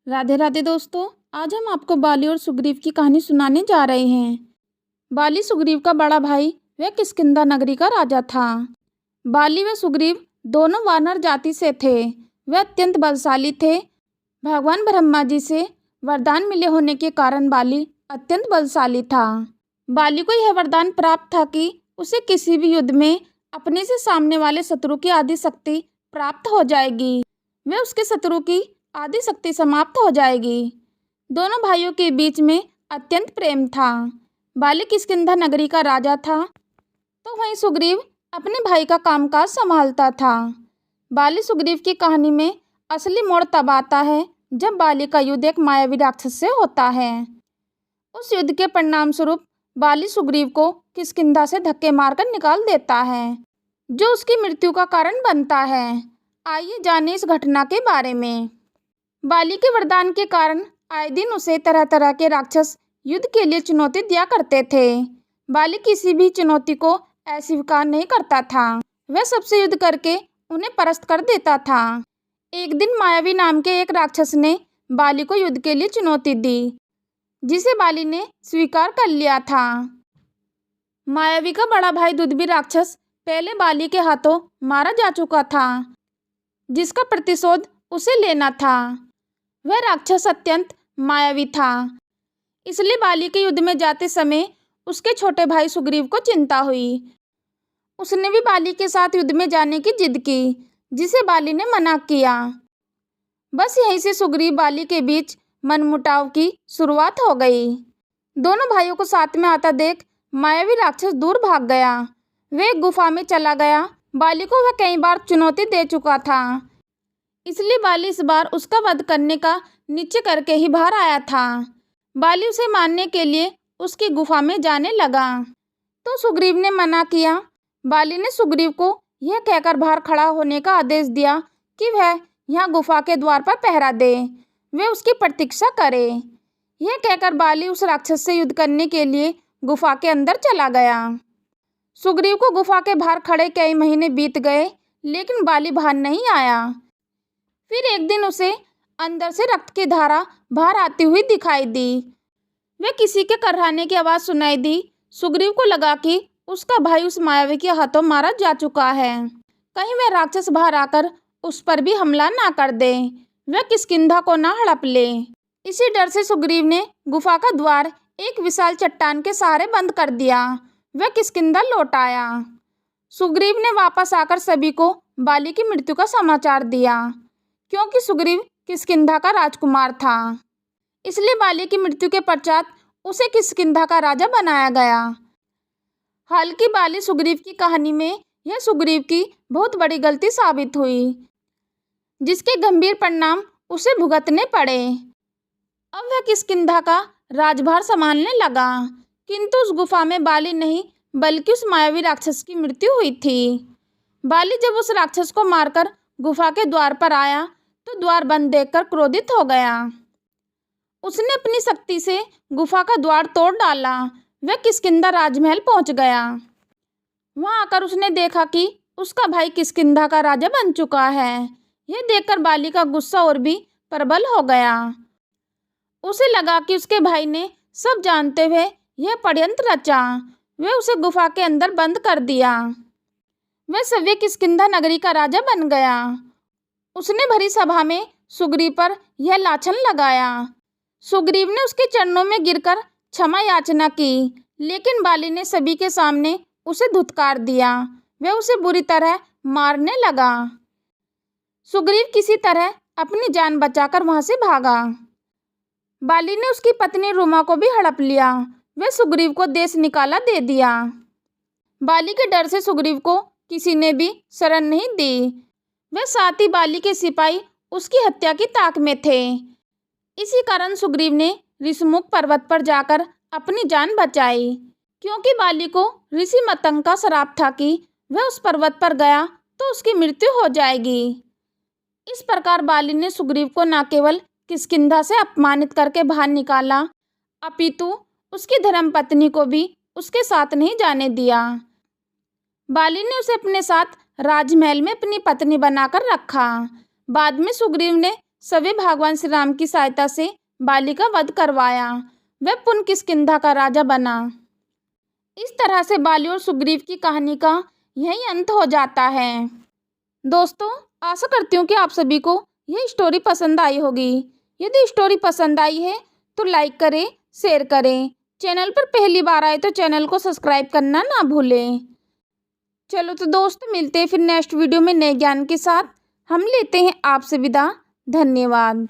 राधे राधे दोस्तों। आज हम आपको बाली और सुग्रीव की कहानी सुनाने जा रहे हैं। बाली सुग्रीव का बड़ा भाई वह किष्किंधा नगरी का राजा था। बाली व सुग्रीव दोनों वानर जाति से थे। वे अत्यंत बलशाली थे। भगवान ब्रह्मा जी से वरदान मिले होने के कारण बाली अत्यंत बलशाली था। बाली को यह वरदान प्राप्त था कि उसे किसी भी युद्ध में अपने से सामने वाले शत्रु की आदि शक्ति प्राप्त हो जाएगी। वे उसके शत्रु की आदि शक्ति समाप्त हो जाएगी। दोनों भाइयों के बीच में अत्यंत प्रेम था। बाली किष्किंधा नगरी का राजा था तो वहीं सुग्रीव अपने भाई का कामकाज संभालता था। बाली सुग्रीव की कहानी में असली मोड़ तब आता है जब बाली का युद्ध एक मायावी राक्षस से होता है। उस युद्ध के परिणाम स्वरूप बाली सुग्रीव को किष्किंधा से धक्के मारकर निकाल देता है, जो उसकी मृत्यु का कारण बनता है। आइए जानें इस घटना के बारे में। बाली के वरदान के कारण आए दिन उसे तरह तरह के राक्षस युद्ध के लिए चुनौती दिया करते थे। बाली किसी भी चुनौती को अस्वीकार नहीं करता था। वह सबसे युद्ध करके उन्हें परास्त कर देता था। एक दिन मायावी नाम के एक राक्षस ने बाली को युद्ध के लिए चुनौती दी, जिसे बाली ने स्वीकार कर लिया था। मायावी का बड़ा भाई दुर्दभी राक्षस पहले बाली के हाथों मारा जा चुका था, जिसका प्रतिशोध उसे लेना था। वह राक्षस अत्यंत मायावी था, इसलिए बाली के युद्ध में जाते समय उसके छोटे भाई सुग्रीव को चिंता हुई। उसने भी बाली के साथ युद्ध में जाने की जिद की, जिसे बाली ने मना किया। बस यहीं से सुग्रीव बाली के बीच मनमुटाव की शुरुआत हो गई। दोनों भाइयों को साथ में आता देख मायावी राक्षस दूर भाग गया। वह एक गुफा में चला गया। बाली को वह कई बार चुनौती दे चुका था, इसलिए बाली इस बार उसका वध करने का निश्चय करके ही बाहर आया था। बाली उसे मारने के लिए उसकी गुफा में जाने लगा, तो सुग्रीव ने मना किया। बाली ने सुग्रीव को यह कहकर बाहर खड़ा होने का आदेश दिया कि वह यहाँ गुफा के द्वार पर पहरा दे, वे उसकी प्रतीक्षा करे। यह कहकर बाली उस राक्षस से युद्ध करने के लिए गुफा के अंदर चला गया। सुग्रीव को गुफा के बाहर खड़े कई महीने बीत गए, लेकिन बाली बाहर नहीं आया। फिर एक दिन उसे अंदर से रक्त की धारा बाहर आती हुई दिखाई दी। वह किसी के कराहने की आवाज़ सुनाई दी। सुग्रीव को लगा कि उसका भाई उस मायावी के हाथों मारा जा चुका है। कहीं वह राक्षस बाहर आकर उस पर भी हमला ना कर दे, वह किष्किंधा को ना हड़प ले। इसी डर से सुग्रीव ने गुफा का द्वार एक विशाल चट्टान के सहारे बंद कर दिया। वह किष्किंधा लौट आया। सुग्रीव ने वापस आकर सभी को बाली की मृत्यु का समाचार दिया। क्योंकि सुग्रीव किष्किंधा का राजकुमार था, इसलिए बाली की मृत्यु के पश्चात उसे किष्किंधा का राजा बनाया गया। हालांकि बाली सुग्रीव की कहानी में यह सुग्रीव की बहुत बड़ी गलती साबित हुई, जिसके गंभीर परिणाम उसे भुगतने पड़े। अब वह किष्किंधा का राजभार संभालने लगा, किंतु उस गुफा में बाली नहीं बल्कि उस मायावी राक्षस की मृत्यु हुई थी। बाली जब उस राक्षस को मारकर गुफा के द्वार पर आया तो द्वार बंद देखकर क्रोधित हो गया। उसने अपनी शक्ति से गुफा का द्वार तोड़ डाला। वह किष्किंधा राजमहल पहुंच गया। वहां आकर उसने देखा कि उसका भाई किष्किंधा का राजा बन चुका है। यह देखकर बाली का गुस्सा और भी प्रबल हो गया। उसे लगा कि उसके भाई ने सब जानते हुए यह षड्यंत्र रचा। वह उसे गुफा के अंदर बंद कर दिया। वह सव्य किष्किंधा नगरी का राजा बन गया। उसने भरी सभा में सुग्रीव पर यह लाछन लगाया। सुग्रीव ने उसके चरणों में गिरकर क्षमा याचना की, लेकिन बाली ने सभी के सामने उसे धुतकार दिया। वह उसे बुरी तरह मारने लगा। सुग्रीव किसी तरह अपनी जान बचाकर वहां से भागा। बाली ने उसकी पत्नी रुमा को भी हड़प लिया। वह सुग्रीव को देश निकाला दे दिया। बाली के डर से सुग्रीव को किसी ने भी शरण नहीं दी। वह साथ ही बाली के सिपाही उसकी हत्या की ताक में थे। इसी कारण सुग्रीव ने ऋषिमुख पर्वत पर जाकर अपनी जान बचाई, क्योंकि बाली को ऋषि मतंग का श्राप था कि वह उस पर्वत पर गया तो उसकी मृत्यु हो जाएगी। इस प्रकार बाली ने सुग्रीव को न केवल किष्किंधा से अपमानित करके बाहर निकाला, अपितु उसकी धर्मपत्नी को भी उसके साथ नहीं जाने दिया। बाली ने उसे अपने साथ राजमहल में अपनी पत्नी बनाकर रखा। बाद में सुग्रीव ने सभी भगवान श्री राम की सहायता से बाली का वध करवाया। वह पुन किष्किंधा का राजा बना। इस तरह से बाली और सुग्रीव की कहानी का यही अंत हो जाता है। दोस्तों, आशा करती हूँ कि आप सभी को यह स्टोरी पसंद आई होगी। यदि स्टोरी पसंद आई है तो लाइक करें, शेयर करें। चैनल पर पहली बार आए तो चैनल को सब्सक्राइब करना ना भूलें। चलो तो दोस्तों, मिलते हैं फिर नेक्स्ट वीडियो में नए ज्ञान के साथ। हम लेते हैं आपसे विदा। धन्यवाद।